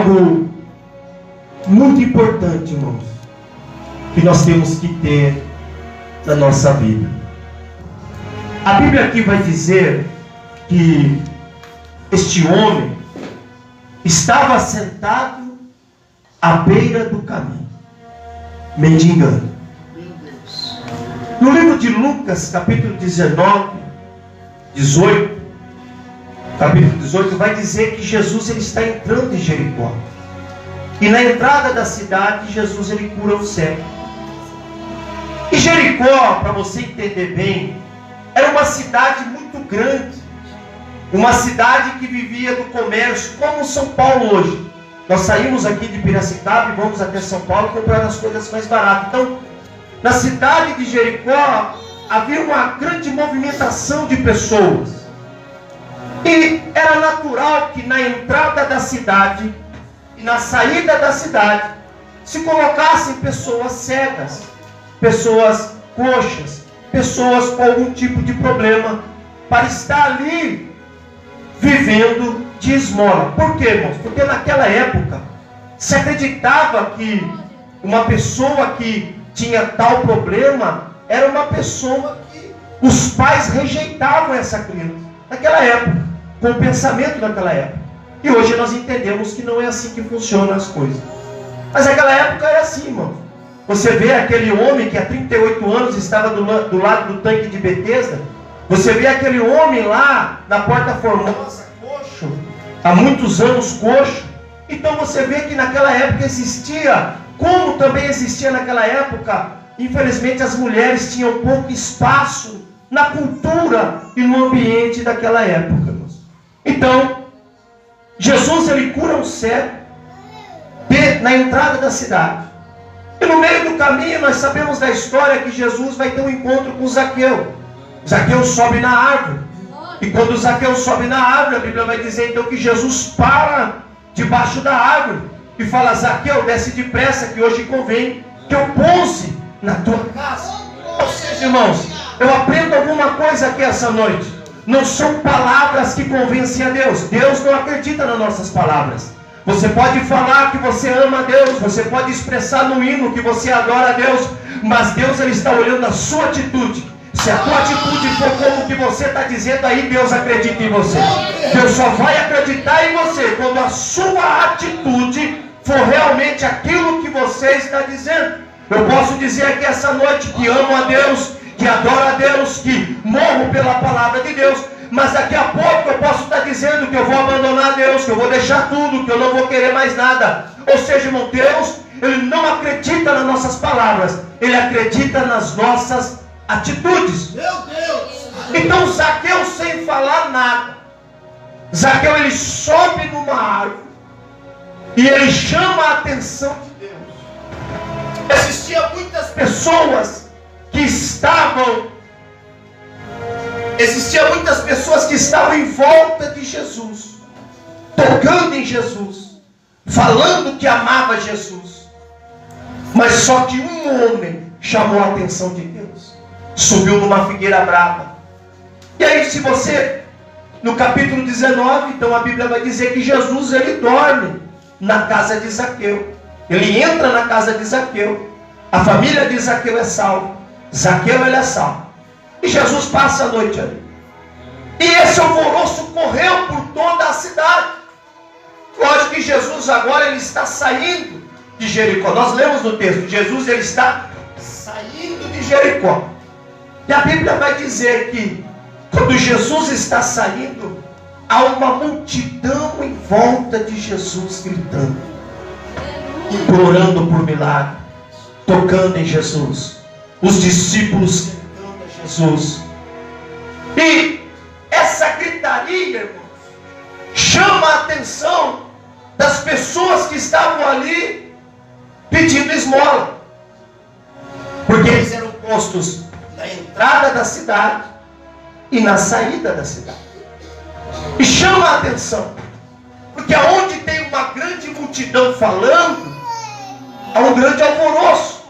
algo muito importante, irmãos, que nós temos que ter na nossa vida. A Bíblia aqui vai dizer que este homem estava sentado à beira do caminho, mendigando. No livro de Lucas, capítulo 18, vai dizer que Jesus ele está entrando em Jericó. E na entrada da cidade, Jesus ele cura o cego. E Jericó, para você entender bem, era uma cidade muito grande. Uma cidade que vivia do comércio, como São Paulo hoje. Nós saímos aqui de Piracicaba e vamos até São Paulo comprar as coisas mais baratas. Então, na cidade de Jericó, havia uma grande movimentação de pessoas. E era natural que na entrada da cidade e na saída da cidade se colocassem pessoas cegas, pessoas coxas, pessoas com algum tipo de problema, para estar ali vivendo de esmola. Por quê, irmãos? Porque naquela época se acreditava que uma pessoa que tinha tal problema era uma pessoa que os pais rejeitavam essa criança. Naquela época, com o pensamento daquela época. E hoje nós entendemos que não é assim que funcionam as coisas. Mas naquela época era assim, irmão. Você vê aquele homem que há 38 anos estava do lado do tanque de Betesda. Você vê aquele homem lá na Porta Formosa, coxo, há muitos anos coxo. Então você vê que naquela época existia, como também existia naquela época, infelizmente as mulheres tinham pouco espaço na cultura e no ambiente daquela época. Então, Jesus ele cura um cego na entrada da cidade. E no meio do caminho nós sabemos da história que Jesus vai ter um encontro com Zaqueu. Zaqueu sobe na árvore. E quando Zaqueu sobe na árvore, a Bíblia vai dizer então que Jesus para debaixo da árvore e fala: Zaqueu, desce depressa, que hoje convém que eu pouse na tua casa. Ou seja, irmãos, eu aprendo alguma coisa aqui essa noite. Não são palavras que convencem a Deus. Deus não acredita nas nossas palavras. Você pode falar que você ama a Deus, você pode expressar no hino que você adora a Deus, mas Deus ele está olhando a sua atitude. Se a tua atitude for como que você está dizendo, aí Deus acredita em você. Deus só vai acreditar em você quando a sua atitude for realmente aquilo que você está dizendo. Eu posso dizer aqui essa noite que amo a Deus, que adoro a Deus, que morro pela palavra de Deus, mas daqui a pouco eu posso estar dizendo que eu vou abandonar Deus, que eu vou deixar tudo, que eu não vou querer mais nada. Ou seja, irmão, Deus, ele não acredita nas nossas palavras, ele acredita nas nossas atitudes. Meu Deus! Então Zaqueu, sem falar nada, Zaqueu ele sobe numa árvore e ele chama a atenção de Deus. Existiam muitas pessoas que estavam em volta de Jesus, tocando em Jesus, falando que amava Jesus. Mas só que um homem chamou a atenção de Deus, subiu numa figueira brava. E aí, se você, no capítulo 19, então a Bíblia vai dizer que Jesus ele dorme na casa de Zaqueu. Ele entra na casa de Zaqueu. A família de Zaqueu é salva. Zaqueu ele é salvo. E Jesus passa a noite ali. E esse alvoroço correu por toda a cidade. Lógico que Jesus agora ele está saindo de Jericó. Nós lemos no texto, Jesus ele está saindo de Jericó. E a Bíblia vai dizer que quando Jesus está saindo, há uma multidão em volta de Jesus gritando, implorando por milagre, tocando em Jesus. Os discípulos gritando a Jesus. E essa gritaria, irmãos, chama a atenção das pessoas que estavam ali pedindo esmola. Porque eles eram postos na entrada da cidade e na saída da cidade. E chama a atenção, porque aonde tem uma grande multidão falando, há um grande alvoroço.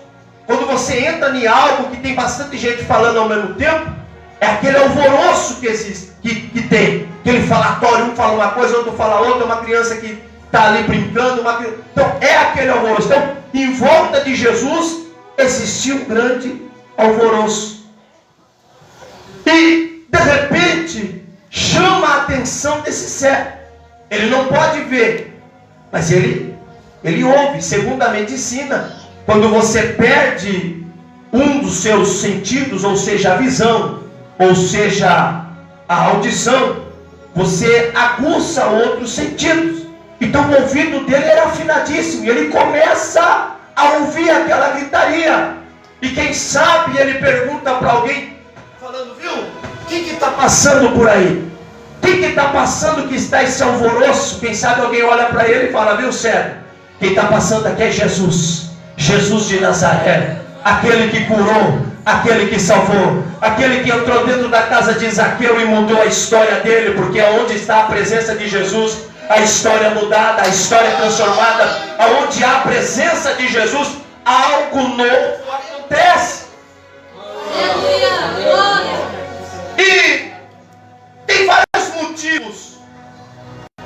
Quando você entra em algo que tem bastante gente falando ao mesmo tempo, é aquele alvoroço que existe, que tem. Aquele falatório, um fala uma coisa, outro fala outra, uma criança que está ali brincando. Então é aquele alvoroço. Então, em volta de Jesus existia um grande alvoroço. E de repente chama a atenção desse cego. Ele não pode ver, mas ele ouve. Segundamente ensina, quando você perde um dos seus sentidos, ou seja, a visão, ou seja, a audição, você aguça outros sentidos. Então o ouvido dele era afinadíssimo, e ele começa a ouvir aquela gritaria. E quem sabe ele pergunta para alguém, falando, viu, o que está passando por aí? O que está passando que está esse alvoroço? Quem sabe alguém olha para ele e fala, viu, cego, quem está passando aqui é Jesus, Jesus de Nazaré, aquele que curou, aquele que salvou, aquele que entrou dentro da casa de Zaqueu e mudou a história dele, porque onde está a presença de Jesus, a história é mudada, a história é transformada. Aonde há a presença de Jesus, algo novo acontece. E tem vários motivos,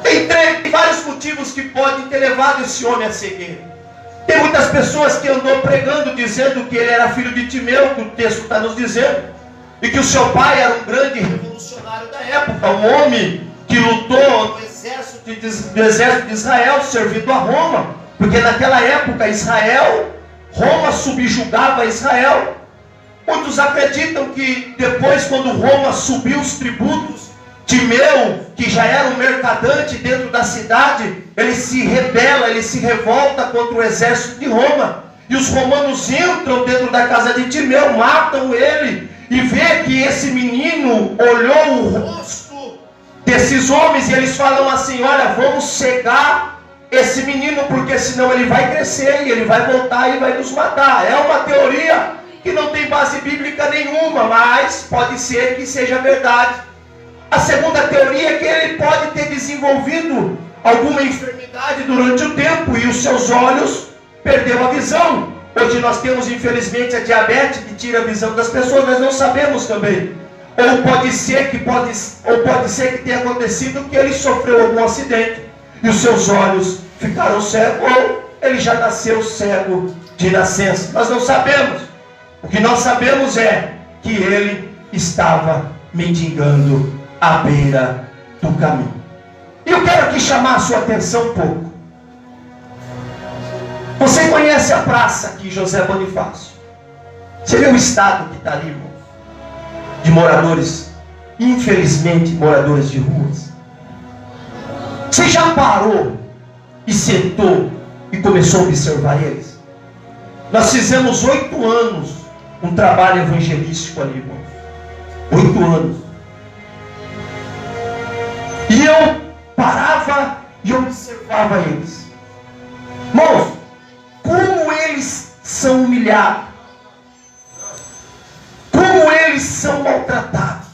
tem vários motivos que podem ter levado esse homem a cegueira. Tem muitas pessoas que andou pregando, dizendo que ele era filho de Timeu, que o texto está nos dizendo, e que o seu pai era um grande revolucionário da época, um homem que lutou no exército de Israel, servindo a Roma, porque naquela época Roma subjugava Israel. Muitos acreditam que depois, quando Roma subiu os tributos, Timeu, que já era um mercadante dentro da cidade, ele se rebela, ele se revolta contra o exército de Roma. E os romanos entram dentro da casa de Timeu, matam ele, e vê que esse menino olhou o rosto desses homens, e eles falam assim, olha, vamos cegar esse menino, porque senão ele vai crescer, e ele vai voltar e vai nos matar. É uma teoria que não tem base bíblica nenhuma, mas pode ser que seja verdade. A segunda teoria é que ele pode ter desenvolvido alguma enfermidade durante o tempo e os seus olhos perdeu a visão. Hoje nós temos, infelizmente, a diabetes que tira a visão das pessoas, nós não sabemos também. Ou pode ser que tenha acontecido que ele sofreu algum acidente e os seus olhos ficaram cegos, ou ele já nasceu cego de nascença. Nós não sabemos. O que nós sabemos é que ele estava mendigando à beira do caminho. E eu quero aqui chamar a sua atenção um pouco. Você conhece a praça aqui, José Bonifácio? Você vê o estado que está ali, irmão? De moradores, infelizmente, moradores de ruas. Você já parou e sentou e começou a observar eles? Nós fizemos 8 anos um trabalho evangelístico ali, irmão. 8 anos. E eu parava e observava eles. Irmãos, como eles são humilhados. Como eles são maltratados.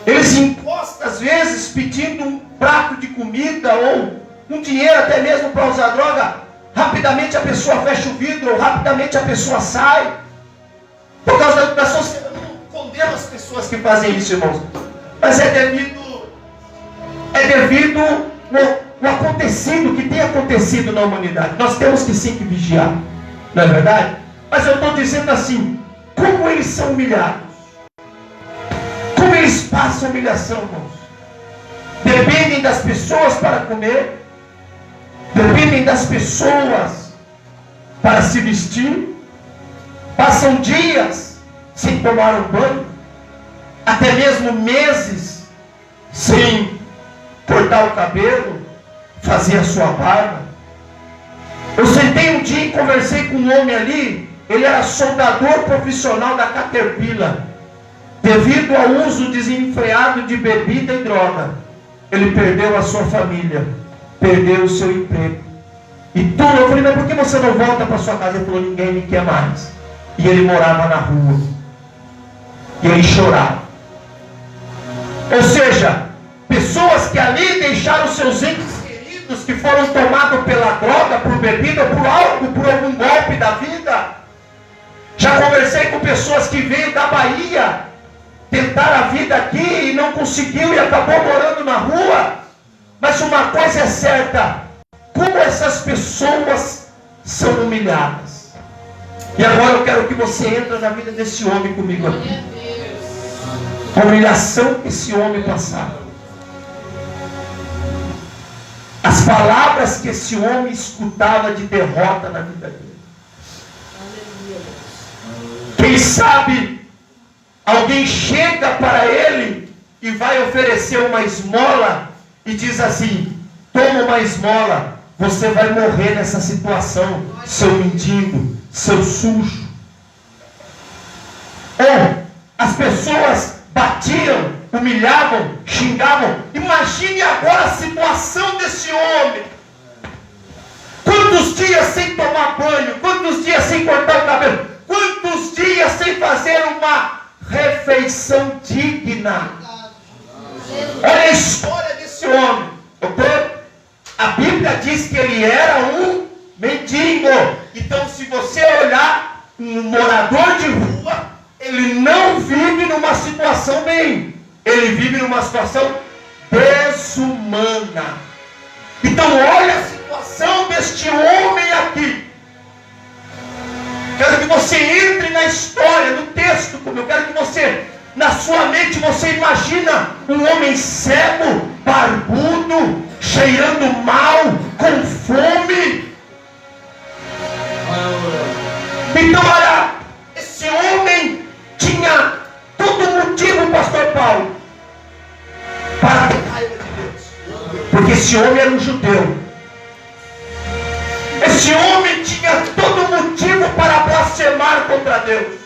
Eles encostam às vezes pedindo um prato de comida ou um dinheiro até mesmo para usar droga. Rapidamente a pessoa fecha o vidro, ou rapidamente a pessoa sai. Por causa da sociedade. Eu não condeno as pessoas que fazem isso, irmãos. Mas é devido ao acontecido, que tem acontecido na humanidade. Nós temos que sim que vigiar. Não é verdade? Mas eu estou dizendo assim, como eles são humilhados. Como eles passam humilhação, irmãos. Dependem das pessoas para comer. Dependem das pessoas para se vestir. Passam dias sem tomar um banho. Até mesmo meses sem cortar o cabelo, fazer a sua barba. Eu sentei um dia e conversei com um homem ali. Ele era soldador profissional da Caterpillar. Devido ao uso desenfreado de bebida e droga, ele perdeu a sua família, perdeu o seu emprego. E tudo, eu falei, mas por que você não volta para sua casa? Ele falou, ninguém me quer mais. E ele morava na rua. E ele chorava. Ou seja, pessoas que ali deixaram seus entes queridos, que foram tomados pela droga, por bebida, por álcool, por algum golpe da vida. Já conversei com pessoas que veio da Bahia tentar a vida aqui e não conseguiu e acabou morando na rua. Mas o uma coisa é certa: como essas pessoas são humilhadas. E agora eu quero que você entre na vida desse homem comigo aqui. A humilhação que esse homem passava. As palavras que esse homem escutava de derrota na vida dele. Quem sabe alguém chega para ele e vai oferecer uma esmola e diz assim: toma uma esmola, você vai morrer nessa situação, seu mendigo, seu sujo. Ou as pessoas batiam, humilhavam, xingavam. Imagine agora a situação desse homem. Quantos dias sem tomar banho, quantos dias sem cortar o cabelo, quantos dias sem fazer uma refeição digna. Olha a história desse homem. A Bíblia diz que ele era um mendigo. Então, se você olhar um morador de rua, ele não vive numa situação bem. Ele vive numa situação desumana. Então, olha a situação deste homem aqui. Quero que você entre na história, no texto, como eu quero que você, na sua mente, você imagina um homem cego, barbudo, cheirando mal, com fome. Então, olha, esse homem tinha todo motivo, pastor Paulo, para ter raiva de Deus. Porque esse homem era um judeu. Esse homem tinha todo motivo para blasfemar contra Deus.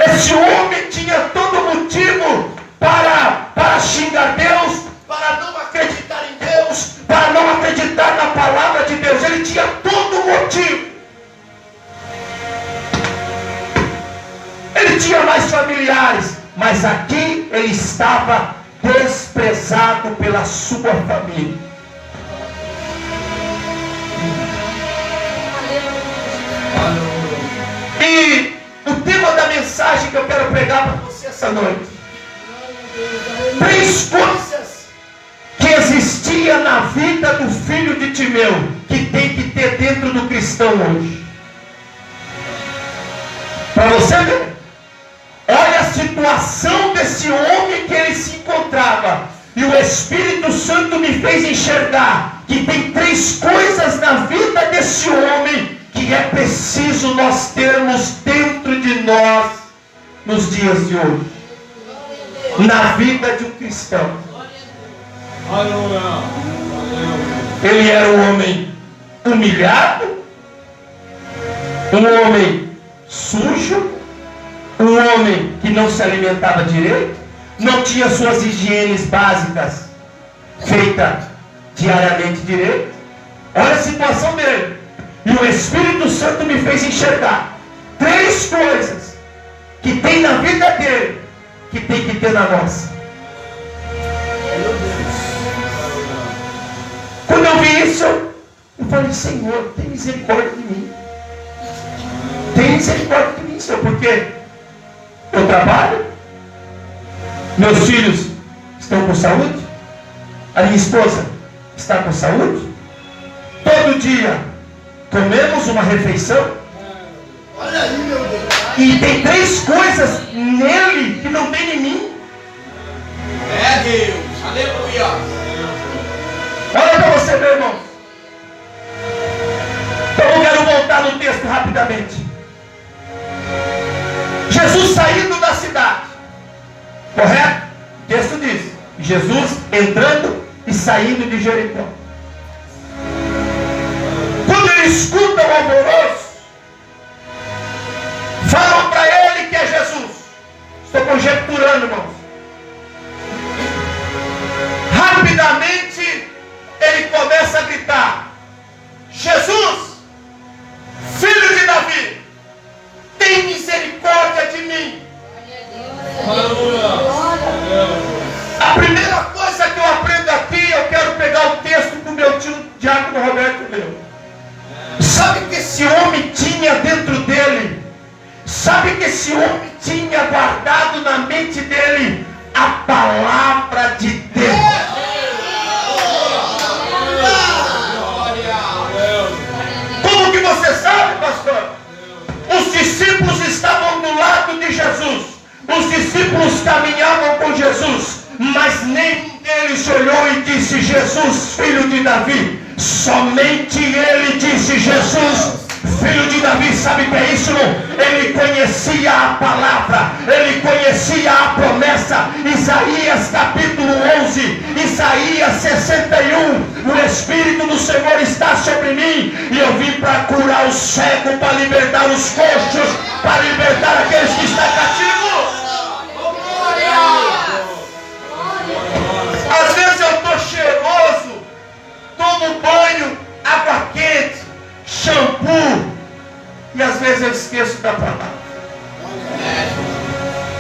Esse homem tinha todo motivo para xingar Deus, para não acreditar em Deus, para não acreditar na palavra de Deus. Ele tinha todo motivo. Ele tinha mais familiares, mas aqui ele estava desprezado pela sua família. E o tema da mensagem que eu quero pregar para você essa noite: 3 coisas que existia na vida do filho de Timeu, que tem que ter dentro do cristão hoje. Para você ver, olha a situação desse homem que ele se encontrava. E o Espírito Santo me fez enxergar que tem 3 coisas na vida desse homem que é preciso nós termos dentro de nós nos dias de hoje, na vida de um cristão. Ele era um homem humilhado, um homem sujo, um homem que não se alimentava direito, não tinha suas higienes básicas feitas diariamente direito. Olha a situação dele. E o Espírito Santo me fez enxergar 3 coisas que tem na vida dele, que tem que ter na nossa. Quando eu vi isso, eu falei: Senhor, tem misericórdia de mim. Tem misericórdia de mim, Senhor, porque eu trabalho, meus filhos estão com saúde, a minha esposa está com saúde, todo dia comemos uma refeição. Olha aí, meu Deus. E tem 3 coisas nele que não tem em mim. É Deus, aleluia. Olha para você, meu irmão. Então eu quero voltar no texto rapidamente. Jesus saindo da cidade, correto? O texto diz: Jesus entrando e saindo de Jericó. Quando ele escuta o alvoroço, falam para ele que é Jesus. Estou conjecturando, irmãos. Rapidamente ele começa a gritar: Jesus, filho de Davi, tem misericórdia de mim. A primeira coisa que eu aprendo aqui, eu quero pegar o texto que o meu tio Diácono Roberto leu. Sabe o que esse homem tinha dentro dele? Sabe o que esse homem tinha guardado na mente dele? A palavra de Deus. discípulos caminhavam com Jesus, mas nenhum deles olhou e disse: Jesus, filho de Davi. Somente ele disse: Jesus, filho de Davi. Sabe o que é isso, irmão? Ele conhecia a palavra, ele conhecia a promessa. Isaías capítulo 11, Isaías 61. O Espírito do Senhor está sobre mim, e eu vim para curar o cego, para libertar os coxos, para libertar aqueles que estão cativos. Às vezes eu estou cheiroso, tomo banho, água quente, shampoo, e às vezes eu esqueço da palavra.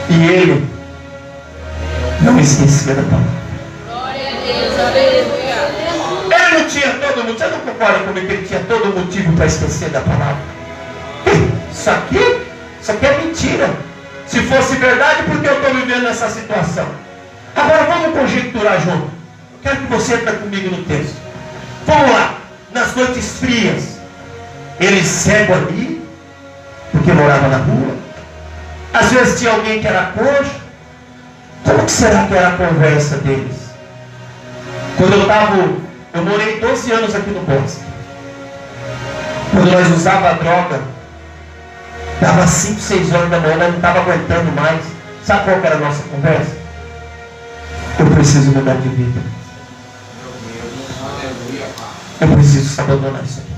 E ele não esquecia da palavra. Glória a Deus, aleluia. Ele não tinha todo motivo. Você não concorda comigo que ele tinha todo motivo para esquecer da palavra? Isso aqui é mentira. Se fosse verdade, por que eu estou vivendo nessa situação? Agora vamos conjecturar junto. Eu quero que você entre comigo no texto. Vamos lá. Nas noites frias, ele cego ali, porque morava na rua. Às vezes tinha alguém que era coxo. Como que será que era a conversa deles? Quando eu morei 12 anos aqui no Bosque. Quando nós usava droga, dava 5, 6 horas da manhã, nós não estava aguentando mais. Sabe qual que era a nossa conversa? Eu preciso mudar de vida. Eu preciso abandonar isso aqui.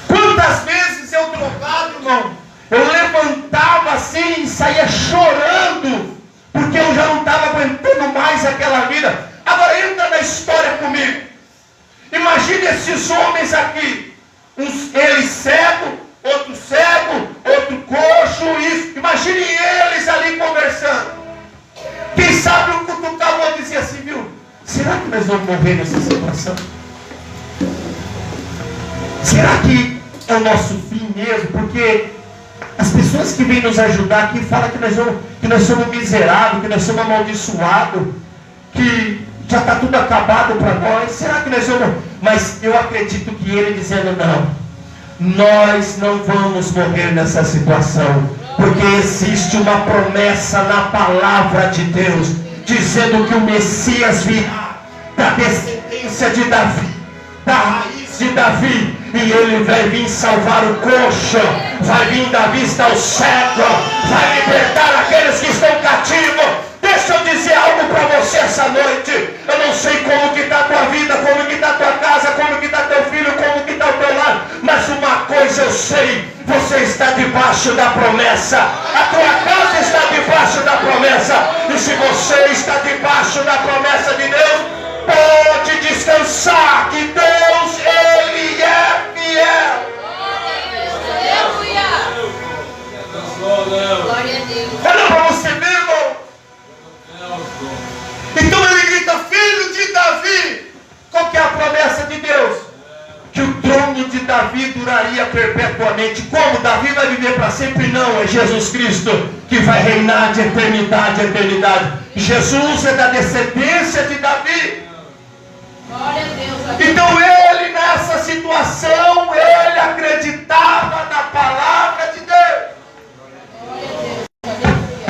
Quantas vezes eu drogado, irmão, eu levantava assim e saía chorando, porque eu já não estava aguentando mais aquela vida. Agora entra na história comigo. Imagine esses homens aqui, ele cego, outro coxo, isso. Imagine eles ali conversando. Quem sabe um cutucava o outro e dizia assim: viu, será que nós vamos morrer nessa situação? Será que é o nosso fim mesmo? Porque as pessoas que vêm nos ajudar aqui falam que nós somos miseráveis, que nós somos amaldiçoados, que já está tudo acabado para nós. Será que nós vamos? Mas eu acredito que ele dizendo: não, nós não vamos morrer nessa situação, porque existe uma promessa na palavra de Deus, dizendo que o Messias virá da descendência de Davi, da raiz de Davi, e ele vai vir salvar o coxo, vai vir dar vista ao cego, vai libertar aqueles que estão cativos. Deixa eu dizer algo para você essa noite. Eu não sei como que está a tua vida, como que está a tua casa, como que está teu filho, como que está o teu lar, mas uma coisa eu sei: você está debaixo da promessa. A tua casa está debaixo da promessa. E se você está debaixo da promessa de Deus, pode descansar que Deus, Ele é fiel. Glória a Deus. Olha para você ver, irmão. Então ele grita: filho de Davi. Qual que é a promessa de Deus? Que o trono de Davi duraria perpetuamente. Como? Davi vai viver para sempre? Não, é Jesus Cristo que vai reinar de eternidade a eternidade. Jesus é da descendência de Davi. Glória a Deus. Então ele, nessa situação, ele acreditava na palavra de Deus.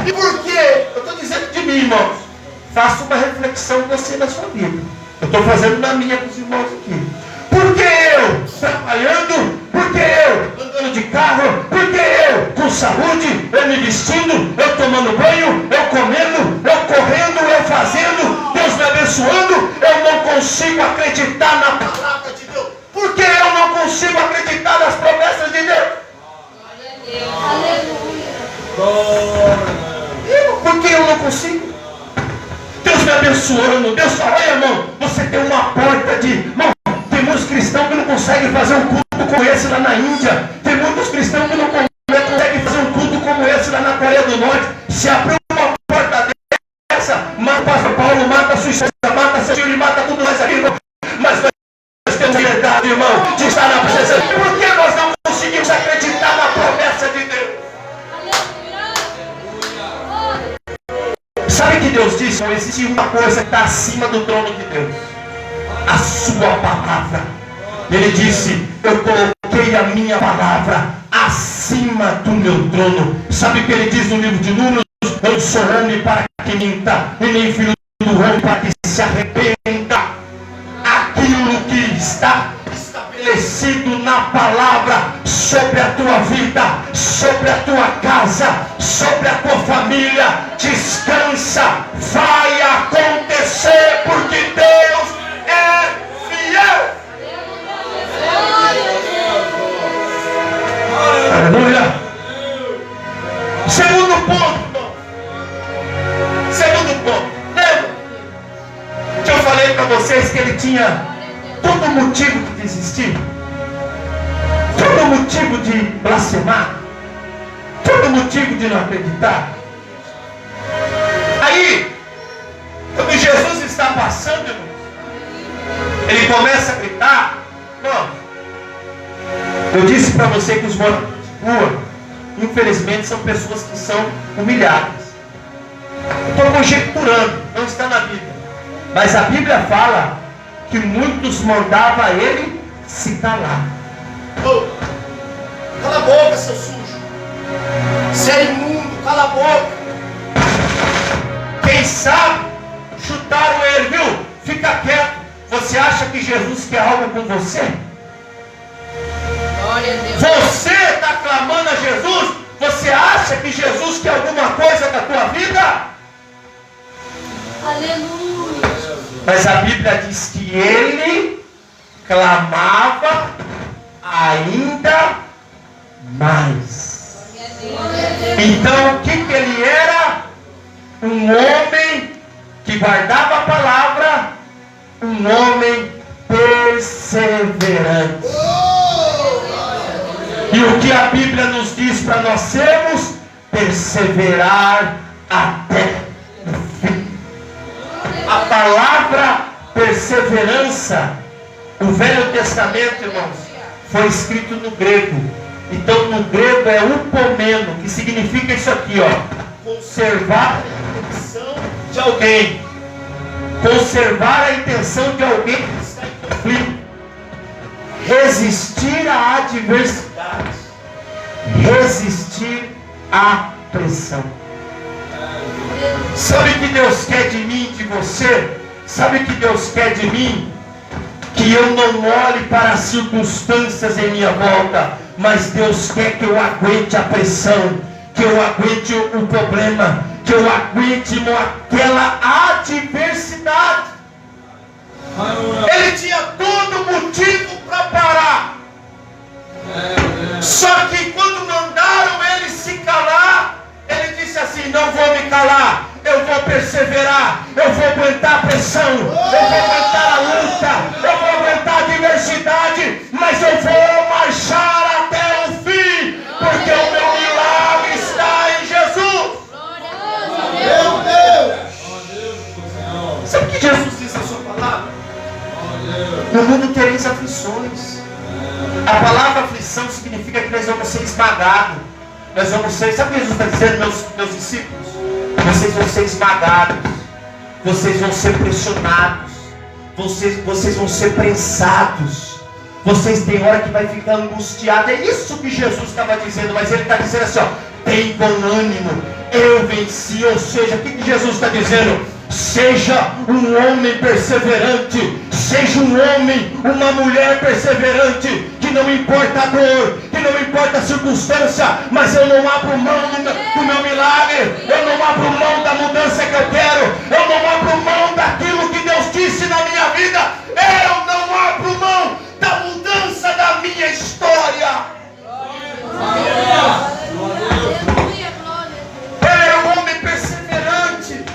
E por quê? Eu estou dizendo de mim, irmãos. Faça uma reflexão você na sua vida. Eu estou fazendo na minha com os irmãos aqui. Por que eu trabalhando? Por que eu andando de carro? Por que eu com saúde? Eu me vestindo? Eu tomando banho? Eu comendo? Eu correndo? Eu fazendo? Deus me abençoando? Eu não consigo acreditar na palavra de Deus. Por que eu não consigo acreditar nas promessas de Deus? Por que eu não consigo? Deus me abençoando, Deus fala: olha, irmão, você tem uma porta de... Irmão, tem muitos cristãos que não conseguem fazer um culto como esse lá na Índia. Tem muitos cristãos que não conseguem fazer um culto como esse lá na Coreia do Norte. Se abrir uma porta dessa, mata o pastor Paulo, mata a sua esposa, mata seu filho, mata tudo nós aqui, irmão. Mas nós temos liberdade, irmão, de estar na presença. Por que nós não conseguimos acreditar na promessa de Deus? Sabe que Deus disse? Não existe uma coisa que está acima do trono de Deus: a sua palavra. Ele disse: eu coloquei a minha palavra acima acima do meu trono. Sabe o que ele diz no livro de Números? Eu sou homem para que minta, e nem filho do homem para que se arrependa. Aquilo que está estabelecido na palavra sobre a tua vida, sobre a tua casa, sobre a tua família, descansa, vai acontecer, porque Deus é fiel. Aleluia. Segundo ponto, irmão. Segundo ponto. Lembra que eu falei para vocês que ele tinha todo motivo de desistir, todo motivo de blasfemar, todo motivo de não acreditar. Aí, quando Jesus está passando, irmão, ele começa a gritar. Bom, eu disse para você que os moradores de rua, infelizmente, são pessoas que são humilhadas. Estou conjecturando, não está na Bíblia, mas a Bíblia fala que muitos mandavam ele se calar. Oh, cala a boca, seu sujo. Você é imundo, cala a boca. Quem sabe chutaram ele, viu? Fica quieto. Você acha que Jesus quer algo com você? Glória a Deus. Você está clamando a Jesus? Você acha que Jesus quer alguma coisa da tua vida? Aleluia. Mas a Bíblia diz que ele clamava ainda mais. Então o que ele era? Um homem que guardava a palavra, um homem perseverante. E o que a Bíblia nos diz para nós sermos? Perseverar até o fim. A palavra perseverança, o Velho Testamento, irmãos, foi escrito no grego. Então no grego é upomeno, que significa isso aqui, ó: conservar a intenção de alguém. Conservar a intenção de alguém que está em conflito. Resistir à adversidade. Resistir à pressão. Sabe o que Deus quer de mim, de você? Sabe o que Deus quer de mim? Que eu não olhe para as circunstâncias em minha volta, mas Deus quer que eu aguente a pressão, que eu aguente o problema, que eu aguente aquela adversidade. Ele tinha todo motivo para parar. Só que quando mandaram ele se calar, ele disse assim: não vou me calar, eu vou perseverar, eu vou aguentar a pressão, eu vou aguentar a luta, eu vou aguentar a adversidade, mas eu vou marchar até o fim, porque o meu milagre está em Jesus. Meu Deus. Sabe o que Jesus diz na sua palavra? No mundo tereis aflições. A palavra aflição significa que nós vamos ser esmagados. Nós vamos ser, sabe o que Jesus está dizendo, meus discípulos? Vocês vão ser esmagados, vocês vão ser pressionados, vocês vão ser prensados, vocês têm hora que vai ficar angustiado. É isso que Jesus estava dizendo, mas ele está dizendo assim, ó: tem bom ânimo, eu venci. Ou seja, o que Jesus está dizendo? Seja um homem perseverante, seja um homem, uma mulher perseverante, que não importa a dor, que não importa a circunstância, mas eu não abro mão do meu milagre, eu não abro mão da mudança que eu quero, eu não abro mão daquilo que Deus disse na minha vida, eu não abro mão da mudança da minha história. Ele era um homem perseverante.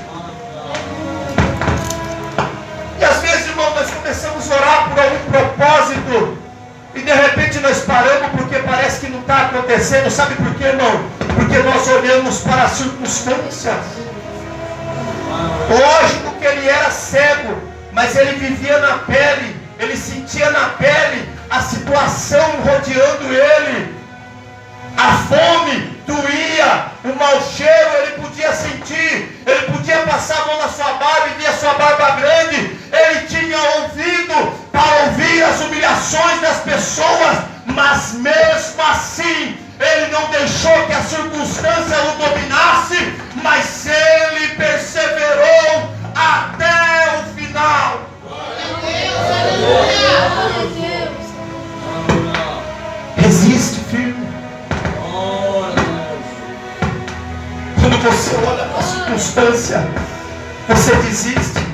E às vezes, irmão, nós começamos a orar por algum propósito e de repente nós paramos porque parece que não está acontecendo. Sabe por quê, irmão? Porque nós olhamos para as circunstâncias. Lógico que ele era cego, mas ele vivia na pele, ele sentia na pele a situação rodeando ele. A fome doía, o mau cheiro ele podia sentir, ele podia passar a mão na sua barba e via sua barba grande. Ele tinha ouvido para ouvir as humilhações das pessoas, mas mesmo assim ele não circunstância, você desiste.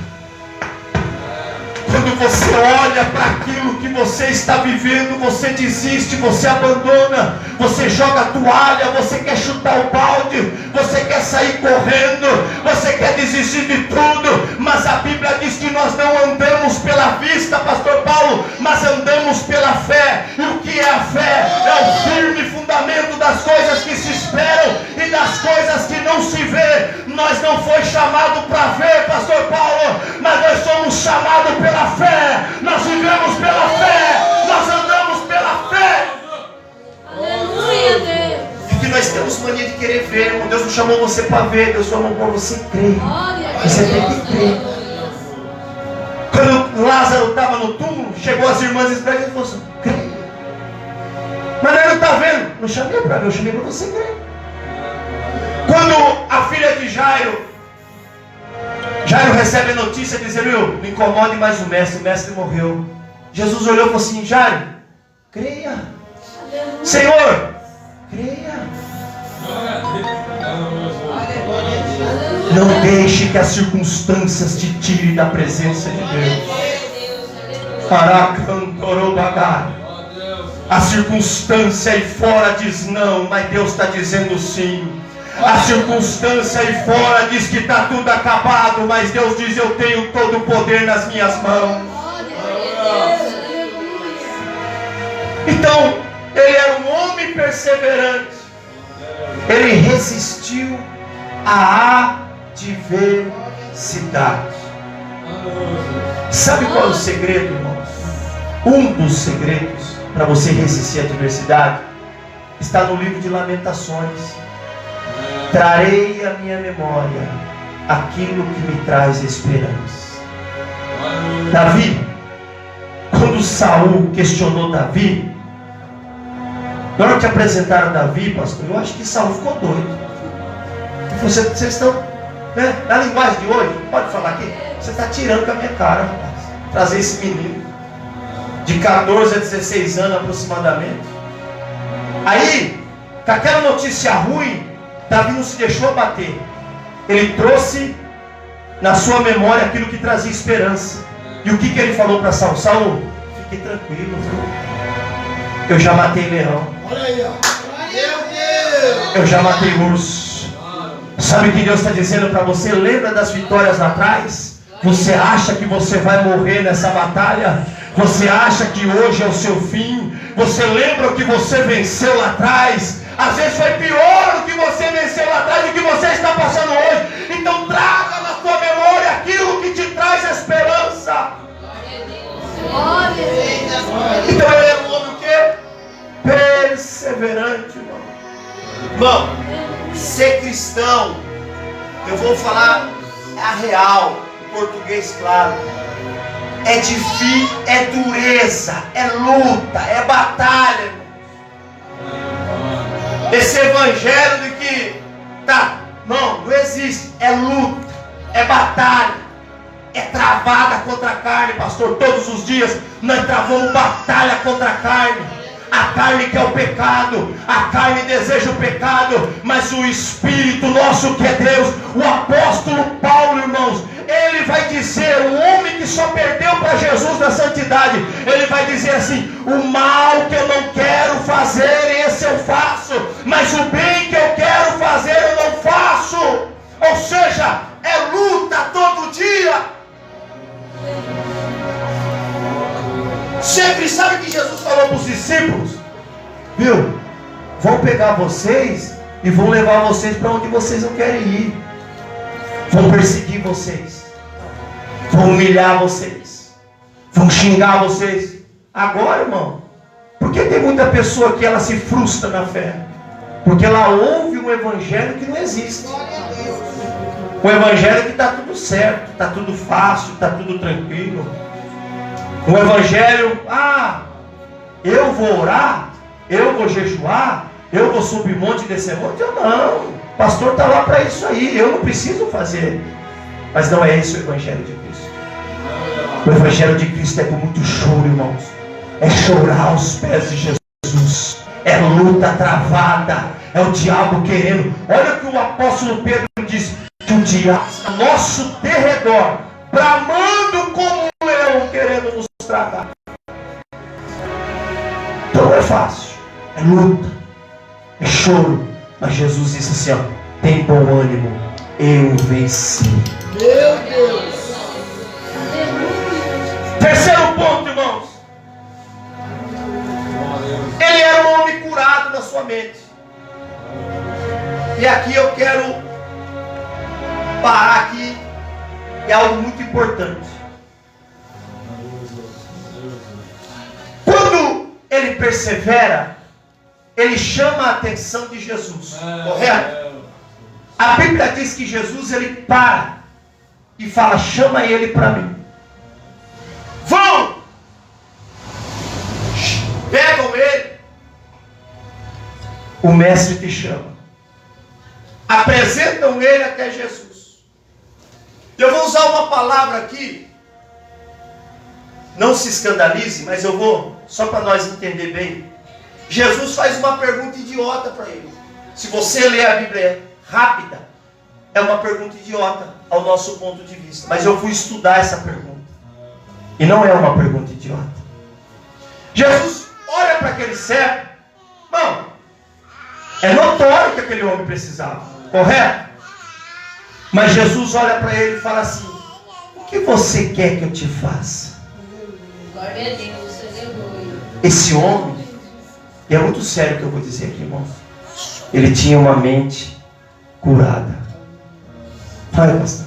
Quando você olha para aquilo que você está vivendo, você desiste, você abandona, você joga a toalha, você quer chutar o balde, você quer sair correndo, você quer desistir de tudo. Mas a Bíblia diz que nós não andamos pela vista, pastor Paulo, mas andamos pela fé. E o que é a fé? É o firme fundamento das coisas que se esperam e das coisas que não se vê. Nós não foi chamado para ver, pastor Paulo, mas nós somos chamados pela fé. Nós vivemos pela fé, nós andamos pela fé. Aleluia, Deus. E que nós temos mania de querer ver, irmão. Deus não chamou você para ver, Deus chamou para você crer. Você tem que crer. Quando Lázaro estava no túmulo, chegou as irmãs Israel e falou assim: crê. Mas ele não está vendo. Não chamei para ver, eu chamei para você crer. Quando a filha de Jairo recebe a notícia dizendo: não incomode mais o mestre morreu. Jesus olhou e falou assim: Jairo, creia. Senhor, creia. Não deixe que as circunstâncias te tirem da presença de Deus. Paracantorobagá. A circunstância aí fora diz não, mas Deus está dizendo sim. A circunstância aí fora diz que está tudo acabado, mas Deus diz: eu tenho todo o poder nas minhas mãos. Então, ele era um homem perseverante. Ele resistiu à adversidade. Sabe qual é o segredo, irmãos? Um dos segredos para você resistir à adversidade está no livro de Lamentações. Trarei à minha memória aquilo que me traz esperança. Davi, quando Saul questionou Davi, na hora que apresentaram Davi, pastor, eu acho que Saul ficou doido. Vocês estão, né, na linguagem de hoje, pode falar aqui, você está tirando com a minha cara, rapaz. Trazer esse menino de 14 a 16 anos aproximadamente. Aí, com aquela notícia ruim, Davi não se deixou abater. Ele trouxe na sua memória aquilo que trazia esperança. E o que ele falou para Saul? Saul, fique tranquilo, eu já matei leão. Olha aí, ó. Meu Deus! Eu já matei urso. Sabe o que Deus está dizendo para você? Lembra das vitórias lá atrás? Você acha que você vai morrer nessa batalha? Você acha que hoje é o seu fim? Você lembra o que você venceu lá atrás? Às vezes foi pior do que você venceu lá atrás, do que você está passando hoje. Então traga na tua memória aquilo que te traz esperança. Então ele era um homem o quê? Perseverante, irmão. Irmão, ser cristão, eu vou falar a real, em português claro. É difícil, é dureza, é luta, é batalha, irmão. Esse evangelho de que não existe, é luta, é batalha, é travada contra a carne, pastor. Todos os dias nós travamos batalha contra a carne. A carne quer o pecado, a carne deseja o pecado, mas o Espírito nosso que é Deus, o apóstolo Paulo, irmãos, ele vai dizer, o homem que só perdeu para Jesus na santidade, ele vai dizer assim: o mal que eu não quero fazer, esse eu faço, mas o bem que eu quero fazer, eu não faço. Ou seja, é luta todo dia. Sempre, sabe o que Jesus falou para os discípulos? Viu? Vão pegar vocês e vão levar vocês para onde vocês não querem ir. Vão perseguir vocês. Vão humilhar vocês. Vão xingar vocês. Agora, irmão, por que tem muita pessoa que ela se frustra na fé? Porque ela ouve um evangelho que não existe. Um evangelho que está tudo certo, está tudo fácil, está tudo tranquilo. Um evangelho, eu vou orar, eu vou jejuar, eu vou subir monte e descer monte. Eu não, o pastor está lá para isso aí, eu não preciso fazer. Mas não é esse o evangelho de Cristo. O evangelho de Cristo é com muito choro, irmãos. É chorar aos pés de Jesus. É luta travada, é o diabo querendo. Olha o que o apóstolo Pedro diz, que o diabos ao nosso derredor, bramando como um leão, querendo nos tragar. Então não é fácil, é luta, é choro, mas Jesus disse assim, ó, tem bom ânimo, eu venci. Meu Deus! Terceiro ponto, irmãos. Ele era um homem curado na sua mente. E aqui eu quero parar aqui. É algo muito importante. Quando ele persevera, ele chama a atenção de Jesus. Correto? A Bíblia diz que Jesus, ele para e fala, chama ele para mim. Vão! Pegam ele. O mestre te chama. Apresentam ele até Jesus. Eu vou usar uma palavra aqui. Não se escandalize, mas eu vou, só para nós entender bem. Jesus faz uma pergunta idiota para ele. Se você ler a Bíblia rápida, é uma pergunta idiota ao nosso ponto de vista. Mas eu fui estudar essa pergunta. E não é uma pergunta idiota. Jesus olha para aquele cego. Bom, é notório que aquele homem precisava. Correto? Mas Jesus olha para ele e fala assim, o que você quer que eu te faça? Glória a Deus, aleluia. Esse homem, e é muito sério o que eu vou dizer aqui, irmão. Ele tinha uma mente curada. Fala, pastor.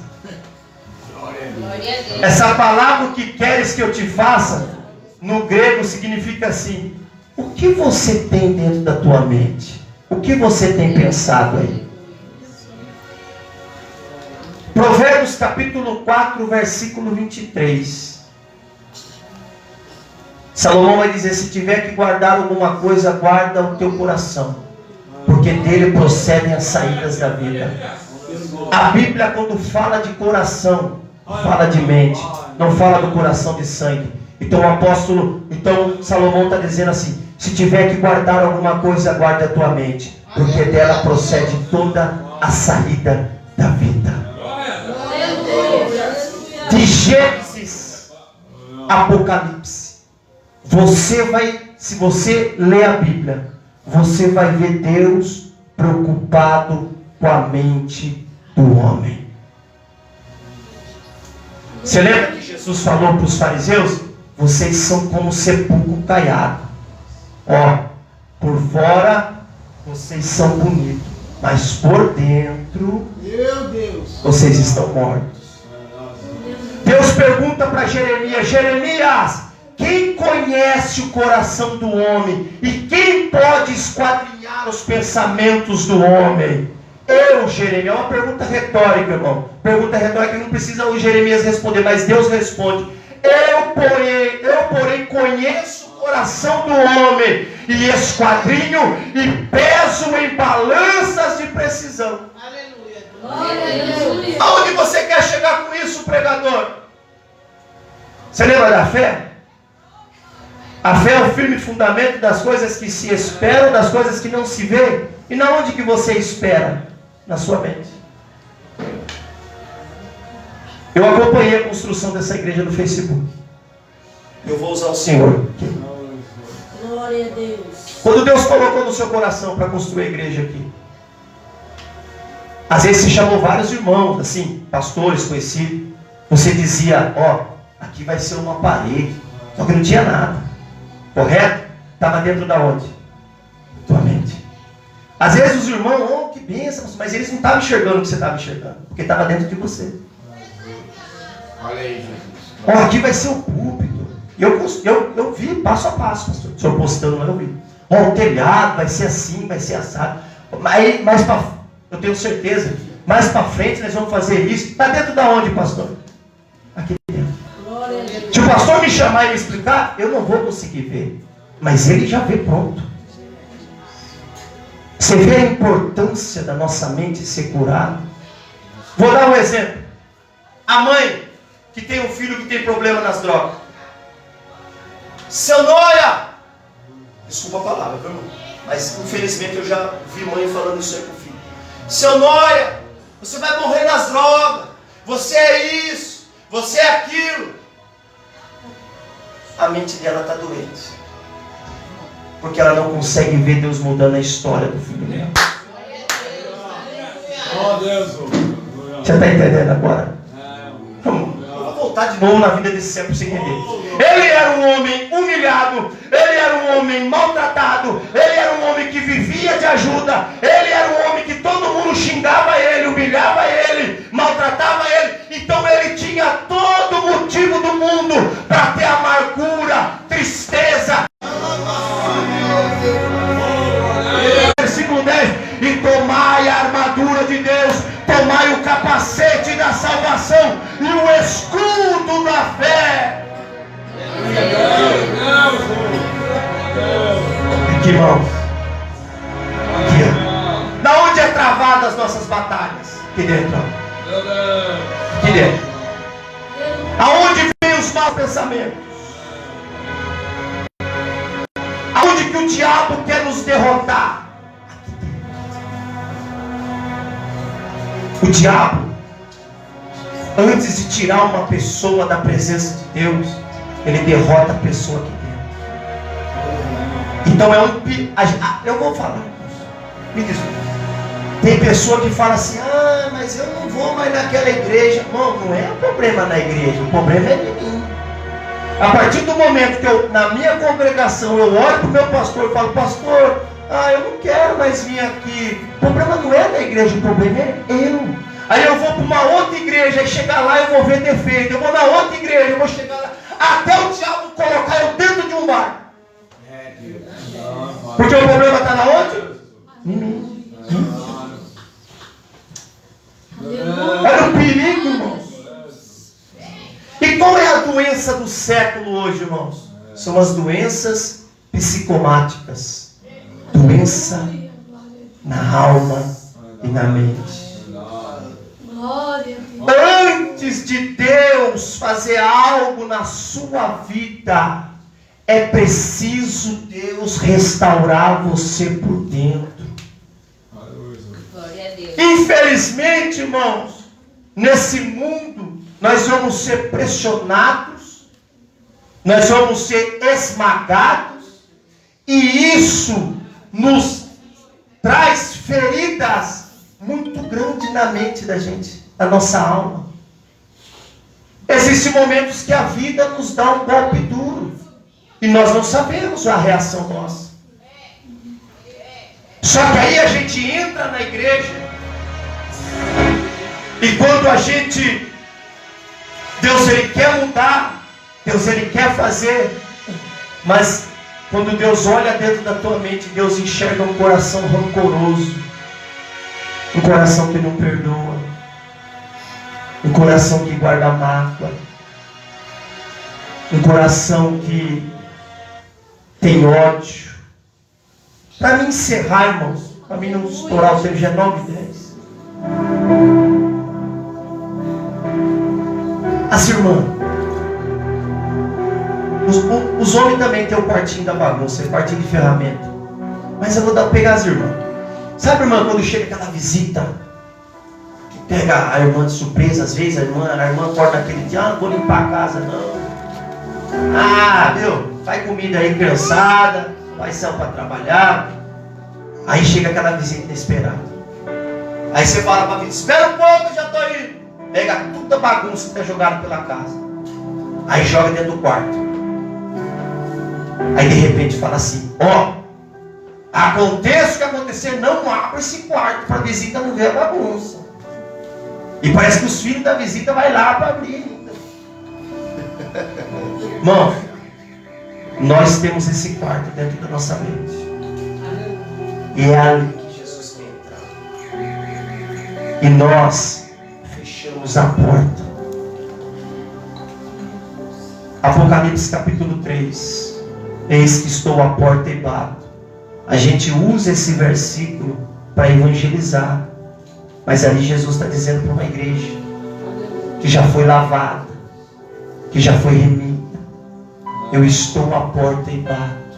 Glória a Deus. Essa palavra, o que queres que eu te faça, no grego significa assim, o que você tem dentro da tua mente? O que você tem pensado aí? Provérbios capítulo 4, versículo 23. Salomão vai dizer, se tiver que guardar alguma coisa, guarda o teu coração, porque dele procedem as saídas da vida. A Bíblia, quando fala de coração, fala de mente, não fala do coração de sangue. Então Salomão está dizendo assim, se tiver que guardar alguma coisa, guarde a tua mente, porque dela procede toda a saída da vida. De Gênesis, Apocalipse, se você ler a Bíblia, você vai ver Deus preocupado com a mente do homem. Você lembra que Jesus falou para os fariseus? Vocês são como sepulcro caiado. Ó, por fora vocês são bonitos, mas por dentro, Meu Deus! vocês estão mortos. Deus pergunta para Jeremias, Jeremias, quem conhece o coração do homem? E quem pode esquadrinhar os pensamentos do homem? Eu, Jeremias. É uma pergunta retórica, irmão. Pergunta retórica que não precisa o Jeremias responder, mas Deus responde. Eu, porém, conheço o coração do homem, e esquadrinho e peso em balanças de precisão. Aleluia! Aonde você quer chegar com isso, pregador? Você lembra da fé? A fé é o firme fundamento das coisas que se esperam, das coisas que não se vê. E na onde que você espera? Na sua mente. Eu acompanhei a construção dessa igreja no Facebook. Eu vou usar o Senhor. Glória a Deus. Quando Deus colocou no seu coração para construir a igreja aqui, às vezes você chamou vários irmãos, assim, pastores conhecidos. Você dizia, ó, aqui vai ser uma parede. Só que não tinha nada. Correto? Estava dentro da onde? Tua mente. Às vezes os irmãos, oh, que bênção, mas eles não estavam enxergando o que você estava enxergando, porque estava dentro de você. Olha aí, Jesus. Ó, aqui vai ser o púlpito. Eu vi passo a passo, pastor. O senhor postando lá, eu vi. Ó, o telhado vai ser assim, vai ser assado. Aí, eu tenho certeza, mais para frente nós vamos fazer isso. Está dentro da onde, pastor? Aqui dentro. Se o pastor me chamar e me explicar, eu não vou conseguir ver. Mas ele já vê pronto. Você vê a importância da nossa mente ser curada? Vou dar um exemplo. A mãe que tem um filho que tem problema nas drogas. Seu Noia! Desculpa a palavra, viu, irmão? Mas infelizmente eu já vi mãe falando isso aí pro filho. Seu Noia! Você vai morrer nas drogas. Você é isso. Você é aquilo. A mente dela está doente. Porque ela não consegue ver Deus mudando a história do filho dela. Você está entendendo agora? Vamos. Eu vou voltar de novo na vida desse servo para você entender. Ele era um homem humilhado, ele era um homem maltratado, ele era um homem que vivia de ajuda, ele era um homem que todo mundo xingava ele, humilhava ele, maltratava ele. Então ele tinha todo o motivo do mundo para ter amargura, tristeza. Versículo 10: e tomai a armadura de Deus, tomai o capacete da salvação e o escudo da fé. Aqui, irmãos. Aqui, ó. Da onde é travada as nossas batalhas? Aqui dentro, ó. Aqui dentro. Aonde vem os maus pensamentos? Aonde que o diabo quer nos derrotar? O diabo, antes de tirar uma pessoa da presença de Deus, ele derrota a pessoa aqui dentro. Então eu vou falar. Me desculpe. Tem pessoa que fala assim: ah, mas eu não vou mais naquela igreja. Irmão, não é o problema na igreja, o problema é de mim. A partir do momento que eu, na minha congregação, eu olho para o meu pastor e falo: pastor, eu não quero mais vir aqui. O problema não é da igreja, o problema é eu. Aí eu vou para uma outra igreja e chegar lá eu vou ver defeito. Eu vou na outra igreja, eu vou chegar lá, até o diabo colocar eu dentro de um bar. Porque o problema está na onde? Em mim. Olha o perigo, irmãos. E qual é a doença do século hoje, irmãos? São as doenças psicomáticas. Doença na alma e na mente. Antes de Deus fazer algo na sua vida, é preciso Deus restaurar você por dentro. Infelizmente, irmãos, nesse mundo nós vamos ser pressionados, nós vamos ser esmagados, e isso nos traz feridas muito grandes na mente da gente, na nossa alma. Existem momentos que a vida nos dá um golpe duro e nós não sabemos a reação nossa. Só que aí a gente entra na igreja e quando a gente, Deus ele quer mudar, Deus ele quer fazer, mas quando Deus olha dentro da tua mente, Deus enxerga um coração rancoroso, um coração que não perdoa, um coração que guarda mágoa, um coração que tem ódio. Para mim encerrar, irmãos, para mim não estourar o tempo, já é 9h10. As irmãs, os homens também têm o quartinho da bagunça, o quartinho de ferramenta. Mas eu vou pegar as irmãs. Sabe, irmã, quando chega aquela visita, que pega a irmã de surpresa, às vezes a irmã acorda naquele dia: não vou limpar a casa não. Faz comida aí, criançada, vai sair para trabalhar. Aí chega aquela visita inesperada. Aí você fala para a visita: espera um pouco, eu já estou indo. Pega toda a bagunça que está jogada pela casa. Aí joga dentro do quarto. Aí de repente fala assim: aconteça o que acontecer, não abra esse quarto para a visita não ver a bagunça. E parece que os filhos da visita vai lá para abrir ainda. Irmão, nós temos esse quarto dentro da nossa mente. E é ali que Jesus quer entrar. E nós fechamos a porta. Apocalipse capítulo 3. Eis que estou à porta e bato. A gente usa esse versículo para evangelizar. Mas ali Jesus está dizendo para uma igreja que já foi lavada, que já foi remida: eu estou à porta e bato.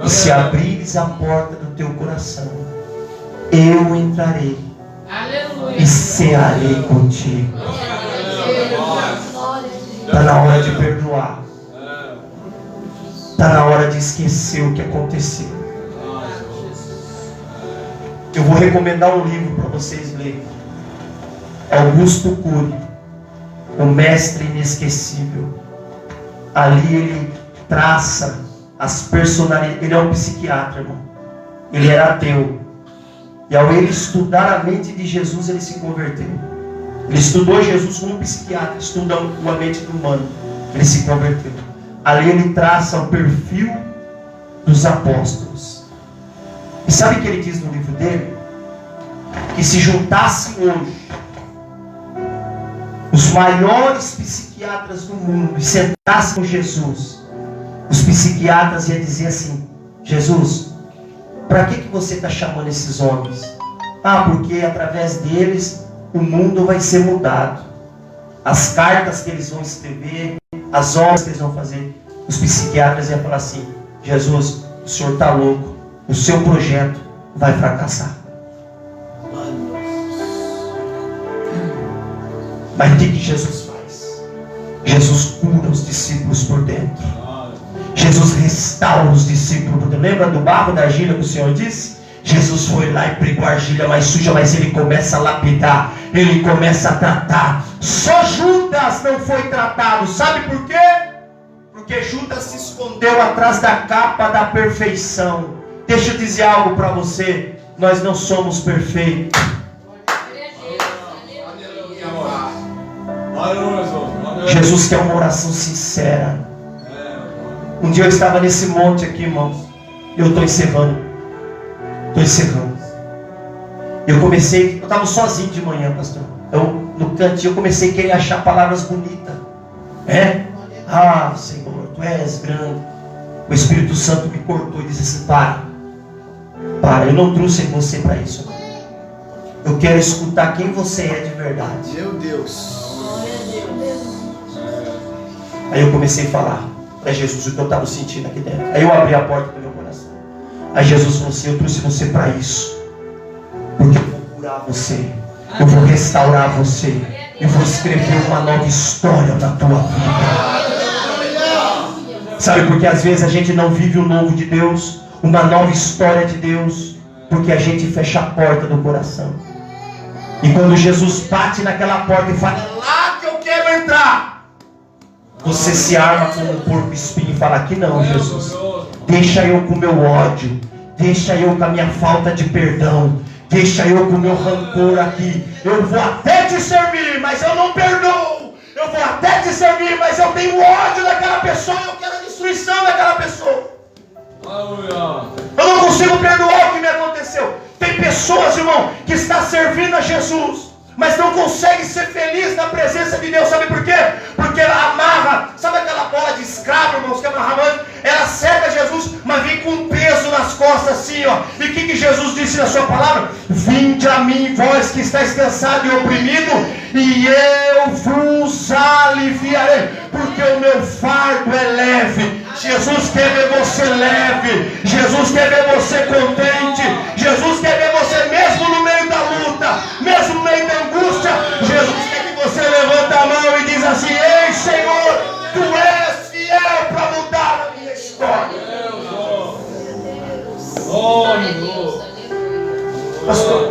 E se abrires a porta do teu coração, eu entrarei Aleluia. e cearei contigo. Glória a Deus. Está na hora de perdoar. Está na hora de esquecer o que aconteceu. Eu vou recomendar um livro para vocês lerem. Augusto Cury, O Mestre Inesquecível. Ali ele traça as personalidades. Ele é um psiquiatra, irmão. Ele era ateu. E ao ele estudar a mente de Jesus, ele se converteu. Ele estudou Jesus como um psiquiatra, estuda a mente do humano. Ele se converteu. Ali ele traça o perfil dos apóstolos. E sabe o que ele diz no livro dele? Que se juntassem hoje os maiores psiquiatras do mundo e sentassem com Jesus, os psiquiatras iam dizer assim: Jesus, para que você está chamando esses homens? Ah, porque através deles o mundo vai ser mudado. As cartas que eles vão escrever, as obras que eles vão fazer. Os psiquiatras iam falar assim: Jesus, o senhor está louco, o seu projeto vai fracassar. Mas o que Jesus faz? Jesus cura os discípulos por dentro. Jesus restaura os discípulos por dentro. Lembra do barro da argila que o Senhor disse? Jesus foi lá e pegou a argila mais suja, mas ele começa a lapidar, ele começa a tratar. Só Judas não foi tratado. Sabe por quê? Porque Judas se escondeu atrás da capa da perfeição. Deixa eu dizer algo para você: nós não somos perfeitos. Jesus quer uma oração sincera. Um dia eu estava nesse monte aqui, irmãos. Eu estou encerrando. Eu estava sozinho de manhã, pastor. No cantinho eu comecei a querer achar palavras bonitas. Ah, Senhor, Tu és grande. O Espírito Santo me cortou e disse assim: para, eu não trouxe você para isso. Eu quero escutar quem você é de verdade. Meu Deus. Aí eu comecei a falar para Jesus o que eu estava sentindo aqui dentro. Aí eu abri a porta do meu coração. Aí Jesus falou assim: eu trouxe você para isso, porque eu vou curar você, eu vou restaurar você, eu vou escrever uma nova história na tua vida. Sabe por que às vezes a gente não vive o novo de Deus, uma nova história de Deus? Porque a gente fecha a porta do coração. E quando Jesus bate naquela porta e fala: é lá que eu quero entrar, você se arma como um porco espinho e fala: aqui não, Jesus. Deixa eu com o meu ódio, deixa eu com a minha falta de perdão, deixa eu com o meu rancor aqui. Eu vou até te servir, mas eu não perdoo. Eu vou até te servir, mas eu tenho ódio daquela pessoa, eu quero a destruição daquela pessoa. Eu não consigo perdoar o que me aconteceu. Tem pessoas, irmão, que está servindo a Jesus, mas não consegue ser feliz na presença de Deus. Sabe por quê? Porque ela amarra, sabe aquela bola de escravo, irmãos, que amarrava? Ela serve Jesus, mas vem com um peso nas costas assim, ó. E o que Jesus disse na sua palavra? Vinde a mim, vós que estáis cansados e oprimidos, e eu vos aliviarei, porque o meu fardo é leve. Jesus quer ver você leve, Jesus quer ver você contente, Jesus quer ver você mesmo no meio da luta, mesmo no meio da angústia. Jesus quer que você levanta a mão e diz assim: ei, Senhor, Tu és fiel para mudar a minha história. Glória a Deus. Pastor,